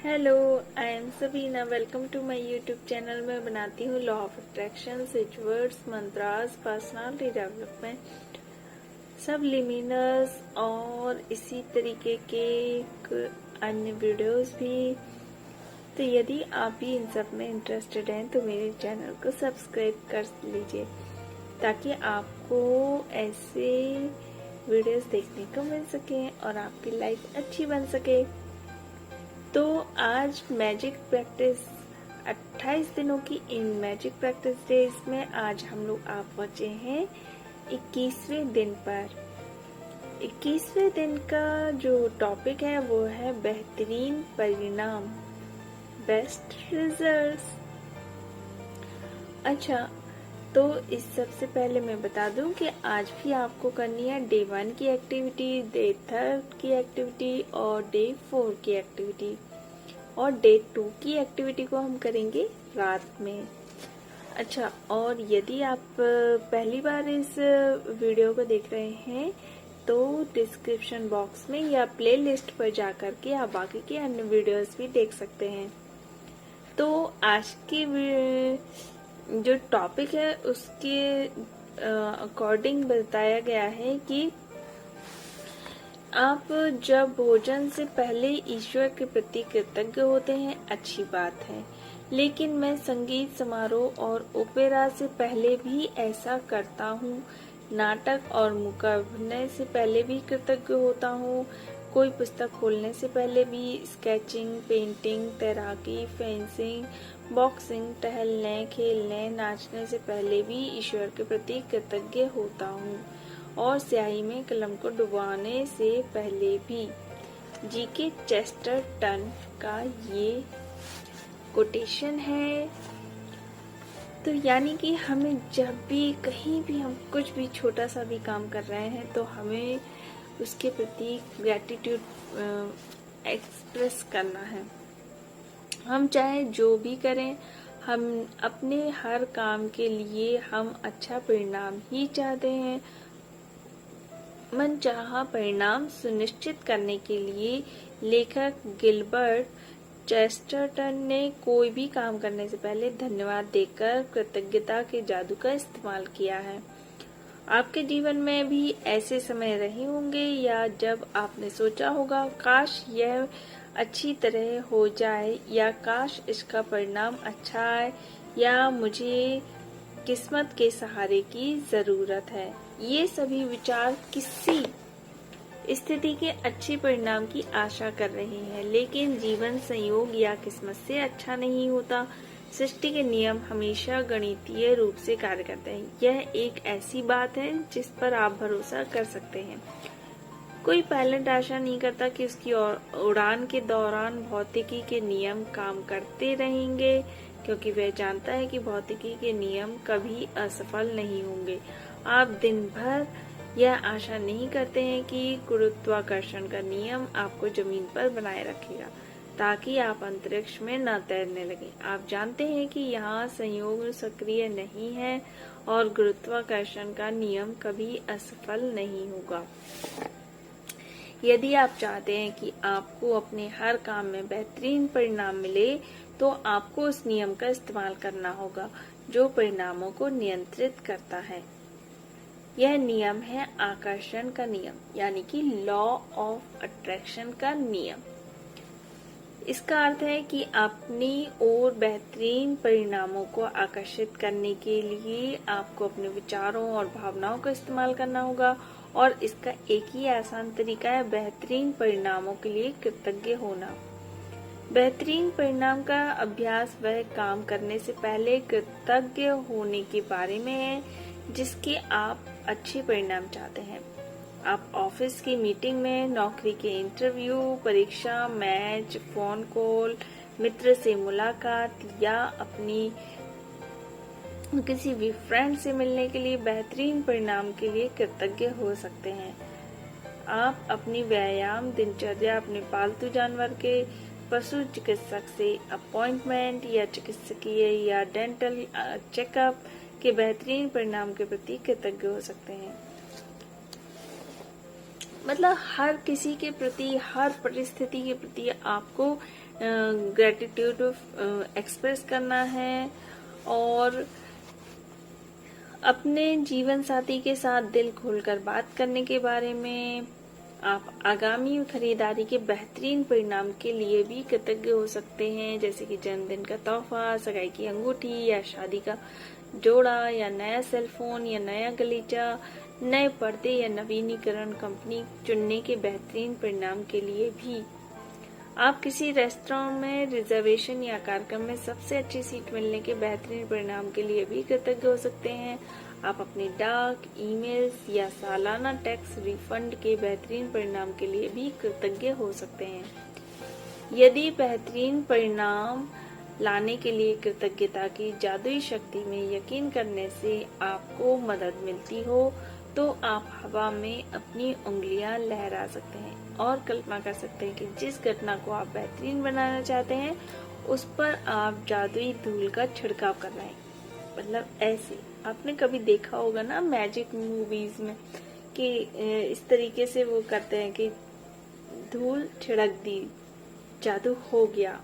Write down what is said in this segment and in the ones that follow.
Hello, I am Sabina. Welcome to my YouTube channel. मैं बनाती हूँ law of attraction, switch words, mantras, personality development, subliminals और इसी तरीके के अन्य वीडियोस भी। तो यदि आप भी इन सब में इंटरेस्टेड हैं तो मेरे चैनल को सब्सक्राइब कर लीजिए ताकि आपको ऐसे वीडियोस देखने को मिल सके और आपकी लाइफ अच्छी बन सके। तो आज मैजिक प्रैक्टिस 28 दिनों की इन मैजिक प्रैक्टिस डेज में आज हम लोग आप पहुंचे हैं 21वें दिन पर। 21वें दिन का जो टॉपिक है वो है बेहतरीन परिणाम, बेस्ट रिजल्ट्स। अच्छा, तो इस सबसे पहले मैं बता दूं कि आज भी आपको करनी है डे 1 की एक्टिविटी, डे 3 की एक्टिविटी और डे 4 की एक्टिविटी, और डे 2 की एक्टिविटी को हम करेंगे रात में। अच्छा, और यदि आप पहली बार इस वीडियो को देख रहे हैं तो डिस्क्रिप्शन बॉक्स में या प्लेलिस्ट पर जाकर के आप बाकी के अन्य वीडियोस भी देख सकते हैं। तो आज की जो टॉपिक है उसके अकॉर्डिंग बताया गया है कि आप जब भोजन से पहले ईश्वर के प्रति कृतज्ञ होते हैं, अच्छी बात है, लेकिन मैं संगीत समारोह और ओपेरा से पहले भी ऐसा करता हूँ। नाटक और मुकाबले से पहले भी कृतज्ञ होता हूँ। कोई पुस्तक खोलने से पहले भी, स्केचिंग, पेंटिंग, तैराकी, फेंसिंग, बॉक्सिंग, टहलने, खेलने, नाचने से पहले भी ईश्वर के प्रति कृतज्ञ होता हूँ, और स्याही में कलम को डुबाने से पहले भी। जीके चेस्टरटन का ये कोटेशन है। तो यानी कि हमें जब भी कहीं भी हम कुछ भी छोटा सा भी काम कर रहे हैं तो हमें उसके प्रति ग्रेटिट्यूड एक्सप्रेस करना है। हम चाहे जो भी करें, हम अपने हर काम के लिए हम अच्छा परिणाम ही चाहते हैं। मनचाहा परिणाम सुनिश्चित करने के लिए लेखक गिलबर्ट चेस्टरटन ने कोई भी काम करने से पहले धन्यवाद देकर कृतज्ञता के जादू का इस्तेमाल किया है। आपके जीवन में भी ऐसे समय रहे होंगे या जब आपने सोचा होगा काश यह अच्छी तरह हो जाए, या काश इसका परिणाम अच्छा आए, या मुझे किस्मत के सहारे की जरूरत है। ये सभी विचार किसी स्थिति के अच्छे परिणाम की आशा कर रहे हैं, लेकिन जीवन संयोग या किस्मत से अच्छा नहीं होता। सृष्टि के नियम हमेशा गणितीय रूप से कार्य करते हैं। यह एक ऐसी बात है जिस पर आप भरोसा कर सकते हैं। कोई पायलट आशा नहीं करता कि उसकी उड़ान के दौरान भौतिकी के नियम काम करते रहेंगे, क्योंकि वह जानता है कि भौतिकी के नियम कभी असफल नहीं होंगे। आप दिन भर यह आशा नहीं करते हैं कि गुरुत्वाकर्षण का नियम आपको जमीन पर बनाए रखेगा ताकि आप अंतरिक्ष में न तैरने लगे। आप जानते हैं कि यहाँ संयोग सक्रिय नहीं है और गुरुत्वाकर्षण का नियम कभी असफल नहीं होगा। यदि आप चाहते हैं कि आपको अपने हर काम में बेहतरीन परिणाम मिले, तो आपको उस नियम का इस्तेमाल करना होगा जो परिणामों को नियंत्रित करता है। यह नियम है आकर्षण का नियम, यानी कि लॉ ऑफ अट्रैक्शन का नियम। इसका अर्थ है कि अपनी ओर बेहतरीन परिणामों को आकर्षित करने के लिए आपको अपने विचारों और भावनाओं का इस्तेमाल करना होगा, और इसका एक ही आसान तरीका है बेहतरीन परिणामों के लिए कृतज्ञ होना। बेहतरीन परिणाम का अभ्यास वह काम करने से पहले कृतज्ञ होने के बारे में है जिसके आप अच्छे परिणाम चाहते हैं। आप ऑफिस की मीटिंग में, नौकरी के इंटरव्यू, परीक्षा, मैच, फोन कॉल, मित्र से मुलाकात या अपनी किसी भी फ्रेंड से मिलने के लिए बेहतरीन परिणाम के लिए कृतज्ञ हो सकते हैं। आप अपनी व्यायाम दिनचर्या, अपने पालतू जानवर के पशु चिकित्सक से अपॉइंटमेंट या चिकित्सकीय या डेंटल चेकअप के बेहतरीन परिणाम के प्रति कृतज्ञ हो सकते हैं। मतलब हर किसी के प्रति, हर परिस्थिति के प्रति आपको ग्रेटिट्यूड एक्सप्रेस करना है और अपने जीवन साथी के साथ दिल खोलकर बात करने के बारे में। आप आगामी खरीदारी के बेहतरीन परिणाम के लिए भी कृतज्ञ हो सकते हैं, जैसे कि जन्मदिन का तोहफा, सगाई की अंगूठी या शादी का जोड़ा या नया सेल फोन या नया गलीचा, नए पर्दे या नवीनीकरण कंपनी चुनने के बेहतरीन परिणाम के लिए भी। आप किसी रेस्टोरेंट में रिजर्वेशन या कार्यक्रम में सबसे अच्छी सीट मिलने के बेहतरीन परिणाम के लिए भी कृतज्ञ हो सकते हैं। आप अपने डाक, ईमेल्स या सालाना टैक्स रिफंड के बेहतरीन परिणाम के लिए भी कृतज्ञ हो सकते हैं। यदि बेहतरीन परिणाम लाने के लिए कृतज्ञता की जादुई शक्ति में यकीन करने से आपको मदद मिलती हो, तो आप हवा में अपनी उंगलियां लहरा सकते हैं और कल्पना कर सकते हैं कि जिस घटना को आप बेहतरीन बनाना चाहते हैं उस पर आप जादुई धूल का छिड़काव कर रहे हैं। मतलब ऐसे आपने कभी देखा होगा ना मैजिक मूवीज में कि इस तरीके से वो करते हैं कि धूल छिड़क दी, जादू हो गया।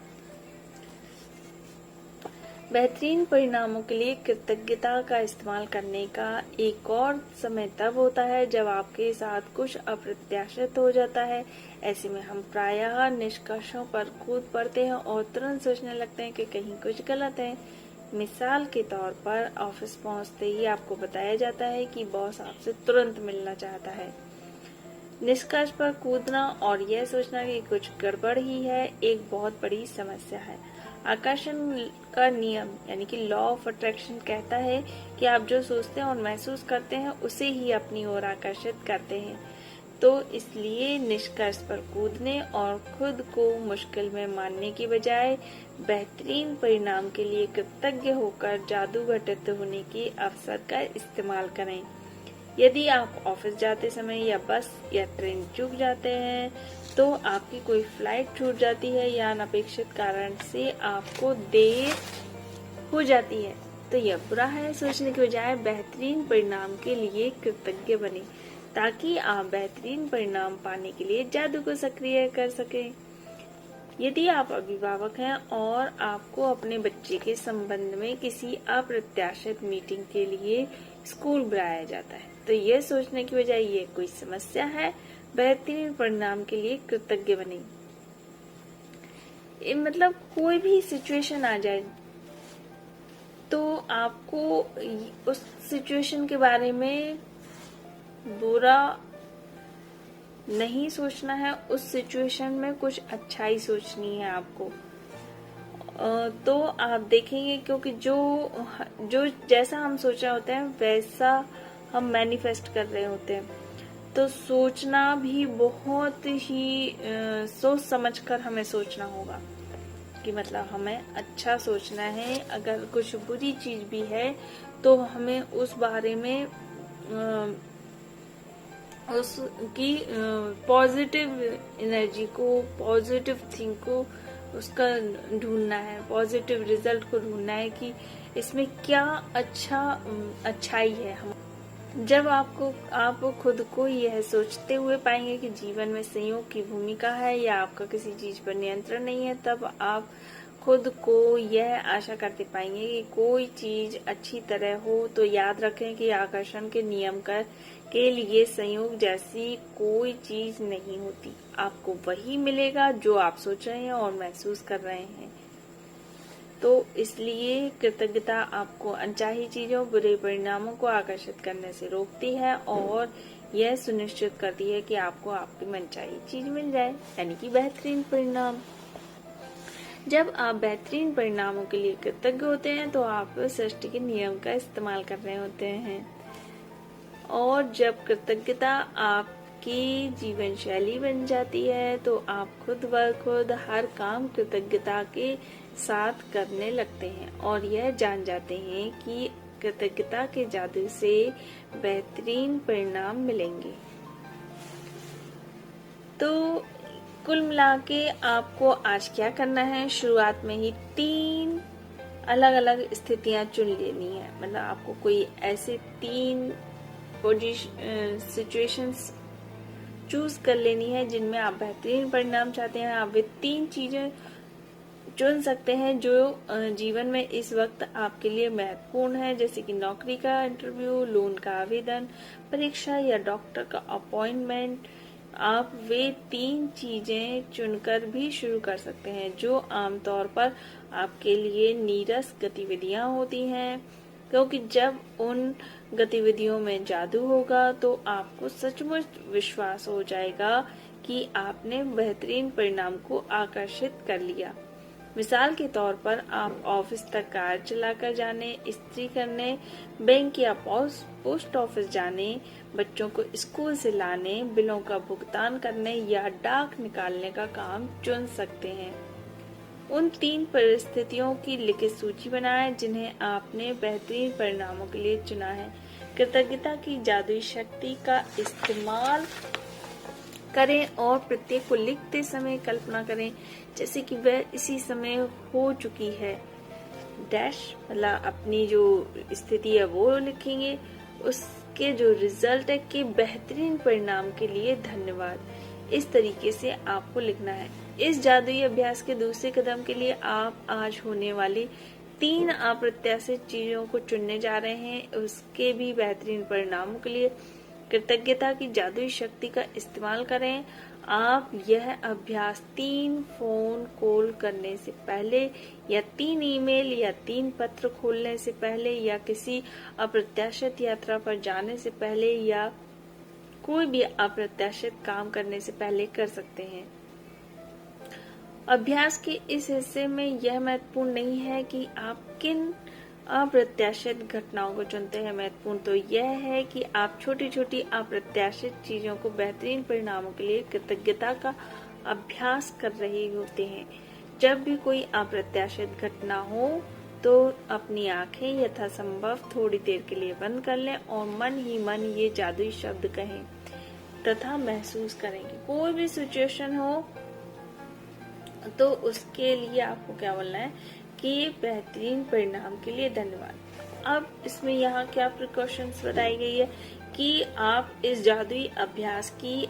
बेहतरीन परिणामों के लिए कृतज्ञता का इस्तेमाल करने का एक और समय तब होता है जब आपके साथ कुछ अप्रत्याशित हो जाता है। ऐसे में हम प्रायः निष्कर्षों पर कूद पड़ते हैं और तुरंत सोचने लगते हैं कि कहीं कुछ गलत है। मिसाल के तौर पर ऑफिस पहुंचते ही आपको बताया जाता है कि बॉस आपसे तुरंत मिलना चाहता है। निष्कर्ष पर कूदना और यह सोचना कि कुछ गड़बड़ ही है एक बहुत बड़ी समस्या है। आकर्षण का नियम यानी कि लॉ ऑफ अट्रैक्शन कहता है कि आप जो सोचते हैं और महसूस करते हैं उसे ही अपनी ओर आकर्षित करते हैं। तो इसलिए निष्कर्ष पर कूदने और खुद को मुश्किल में मानने की बजाय बेहतरीन परिणाम के लिए कृतज्ञ होकर जादू घटित होने के अवसर का इस्तेमाल करें। यदि आप ऑफिस जाते समय या बस या ट्रेन चूक जाते हैं, तो आपकी कोई फ्लाइट छूट जाती है या अनपेक्षित कारण से आपको देर हो जाती है, तो यह बुरा है। सोचने के बजाय बेहतरीन परिणाम के लिए कृतज्ञ बने ताकि आप बेहतरीन परिणाम पाने के लिए जादू को सक्रिय कर सकें। यदि आप अभिभावक हैं और आपको अपने बच्चे के संबंध में किसी अप्रत्याशित मीटिंग के लिए स्कूल बुलाया जाता है, तो यह सोचने की बजाय ये कोई समस्या है, बेहतरीन परिणाम के लिए कृतज्ञ बने। मतलब कोई भी सिचुएशन आ जाए तो आपको उस सिचुएशन के बारे में बुरा नहीं सोचना है, उस सिचुएशन में कुछ अच्छाई सोचनी है आपको। तो आप देखेंगे क्योंकि जो जैसा हम सोच रहे होते हैं वैसा हम मैनिफेस्ट कर रहे होते हैं। तो सोचना भी बहुत ही सोच समझकर हमें सोचना होगा कि मतलब हमें अच्छा सोचना है। अगर कुछ बुरी चीज भी है तो हमें उस बारे में उसकी पॉजिटिव एनर्जी को, पॉजिटिव थिंग को उसका ढूंढना है, पॉजिटिव रिजल्ट को ढूंढना है कि इसमें क्या अच्छाई है। हम जब आप खुद को यह सोचते हुए पाएंगे कि जीवन में संयोग की भूमिका है या आपका किसी चीज पर नियंत्रण नहीं है, तब आप खुद को यह आशा करते पाएंगे कि कोई चीज अच्छी तरह हो। तो याद रखें कि आकर्षण के नियम के लिए संयोग जैसी कोई चीज नहीं होती। आपको वही मिलेगा जो आप सोच रहे हैं और महसूस कर रहे हैं। तो इसलिए कृतज्ञता आपको अनचाही चीजों, बुरे परिणामों को आकर्षित करने से रोकती है और यह सुनिश्चित करती है कि आपको आपकी मनचाही चीज मिल जाए, यानी कि बेहतरीन परिणाम। जब आप बेहतरीन परिणामों के लिए कृतज्ञ होते हैं तो आप सृष्टि के नियम का इस्तेमाल कर रहे होते हैं। और जब कृतज्ञता आपकी जीवन शैली बन जाती है तो आप खुद ब खुद हर काम कृतज्ञता के साथ करने लगते हैं और यह जान जाते हैं कि कृतज्ञता के जादू से बेहतरीन परिणाम मिलेंगे। तो कुल मिला के आपको आज क्या करना है, शुरुआत में ही 3 अलग अलग स्थितियां चुन लेनी है। मतलब आपको कोई ऐसे 3 सिचुएशंस चूज कर लेनी है जिनमें आप बेहतरीन परिणाम चाहते हैं। आप वे 3 चीजें चुन सकते हैं जो जीवन में इस वक्त आपके लिए महत्वपूर्ण है, जैसे कि नौकरी का इंटरव्यू, लोन का आवेदन, परीक्षा या डॉक्टर का अपॉइंटमेंट। आप वे 3 चीजें चुनकर भी शुरू कर सकते हैं जो आमतौर पर आपके लिए नीरस गतिविधियां होती हैं, क्योंकि जब उन गतिविधियों में जादू होगा तो आपको सचमुच विश्वास हो जाएगा कि आपने बेहतरीन परिणाम को आकर्षित कर लिया। मिसाल के तौर पर आप ऑफिस तक कार चलाकर जाने, इस्त्री करने, बैंक या पोस्ट ऑफिस जाने, बच्चों को स्कूल से लाने, बिलों का भुगतान करने या डाक निकालने का काम चुन सकते हैं। उन 3 परिस्थितियों की लिखित सूची बनाएं जिन्हें आपने बेहतरीन परिणामों के लिए चुना है। कृतज्ञता की जादुई शक्ति का इस्तेमाल करें और प्रत्येक को लिखते समय कल्पना करें जैसे कि वह इसी समय हो चुकी है। डैश मतलब अपनी जो स्थिति है वो लिखेंगे, उसके जो रिजल्ट है कि बेहतरीन परिणाम के लिए धन्यवाद। इस तरीके से आपको लिखना है। इस जादुई अभ्यास के दूसरे कदम के लिए आप आज होने वाली 3 अप्रत्याशित चीजों को चुनने जा रहे हैं, उसके भी बेहतरीन परिणामों के लिए कृतज्ञता की जादुई शक्ति का इस्तेमाल करें। आप यह अभ्यास 3 फोन कॉल करने से पहले या 3 ईमेल या 3 पत्र खोलने से पहले या किसी अप्रत्याशित यात्रा पर जाने से पहले या कोई भी अप्रत्याशित काम करने से पहले कर सकते हैं। अभ्यास के इस हिस्से में यह महत्वपूर्ण नहीं है कि आप किन अप्रत्याशित घटनाओं को चुनते हैं। महत्वपूर्ण तो यह है कि आप छोटी छोटी अप्रत्याशित चीजों को बेहतरीन परिणामों के लिए कृतज्ञता का अभ्यास कर रहे होते हैं। जब भी कोई अप्रत्याशित घटना हो तो अपनी आंखें यथासंभव थोड़ी देर के लिए बंद कर लें और मन ही मन ये जादुई शब्द कहें तथा महसूस करें कि कोई भी सिचुएशन हो तो उसके लिए आपको क्या बोलना है कि बेहतरीन परिणाम के लिए धन्यवाद। अब इसमें यहाँ क्या प्रिकॉशंस बताई गई है कि आप इस जादुई अभ्यास की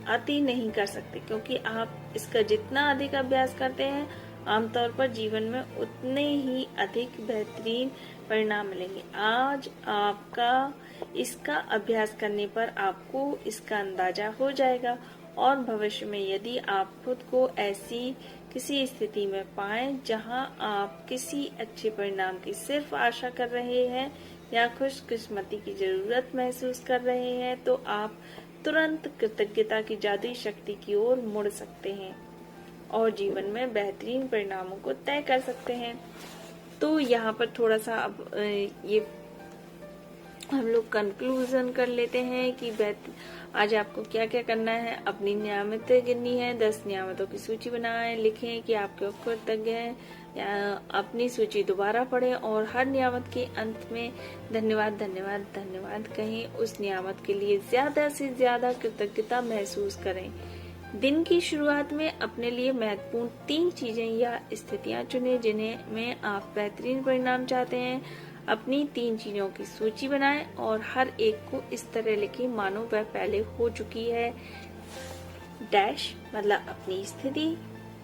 अति नहीं कर सकते, क्योंकि आप इसका जितना अधिक अभ्यास करते हैं आमतौर पर जीवन में उतने ही अधिक बेहतरीन परिणाम मिलेंगे। आज आपका इसका अभ्यास करने पर आपको इसका अंदाजा हो जाएगा और भविष्य में यदि आप खुद को ऐसी किसी स्थिति में पाएं जहां आप किसी अच्छे परिणाम की सिर्फ आशा कर रहे हैं या खुशकिस्मती की जरूरत महसूस कर रहे हैं, तो आप तुरंत कृतज्ञता की जादुई शक्ति की ओर मुड़ सकते हैं और जीवन में बेहतरीन परिणामों को तय कर सकते हैं। तो यहाँ पर थोड़ा सा अब ये हम लोग कंक्लूजन कर लेते हैं कि आज आपको क्या क्या करना है। अपनी नियामतें गिननी है, 10 नियामतों की सूची बनाएं, लिखें कि आप क्यों कृतज्ञ हैं, अपनी सूची दोबारा पढ़ें और हर नियामत के अंत में धन्यवाद धन्यवाद धन्यवाद कहें। उस नियामत के लिए ज्यादा से ज्यादा कृतज्ञता महसूस करें। दिन की शुरुआत में अपने लिए महत्वपूर्ण 3 चीजें या स्थितियां चुनें जिन्हें में आप बेहतरीन परिणाम चाहते हैं। अपनी 3 चीजों की सूची बनाएं और हर एक को इस तरह लिखें मानो वह पहले हो चुकी है। डैश मतलब अपनी स्थिति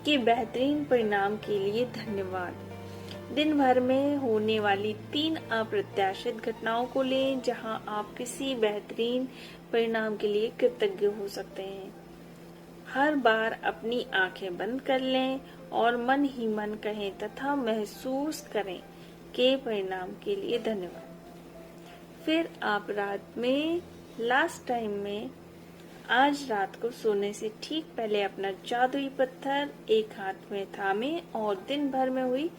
के बेहतरीन परिणाम के लिए धन्यवाद। दिन भर में होने वाली 3 अप्रत्याशित घटनाओं को लें जहां आप किसी बेहतरीन परिणाम के लिए कृतज्ञ हो सकते हैं। हर बार अपनी आंखें बंद कर लें और मन ही मन कहें तथा महसूस करें के परिणाम के लिए धन्यवाद। फिर आप रात में लास्ट टाइम में आज रात को सोने से ठीक पहले अपना जादुई पत्थर एक हाथ में थामे और दिन भर में हुई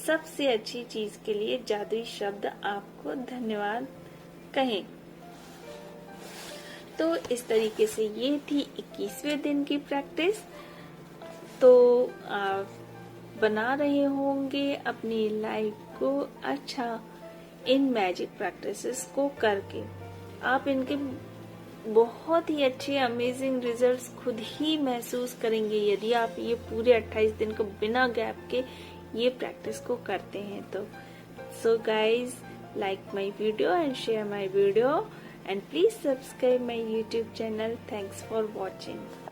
सबसे अच्छी चीज के लिए जादुई शब्द आपको धन्यवाद कहें। तो इस तरीके से ये थी 21वें दिन की प्रैक्टिस। तो आप बना रहे होंगे अपनी लाइफ को अच्छा इन मैजिक प्रैक्टिसेस को करके। आप इनके बहुत ही अच्छे अमेजिंग रिजल्ट्स खुद ही महसूस करेंगे यदि आप ये पूरे 28 दिन को बिना गैप के ये प्रैक्टिस को करते हैं तो। So guys, like my video and share my video and please subscribe my YouTube channel. Thanks for watching.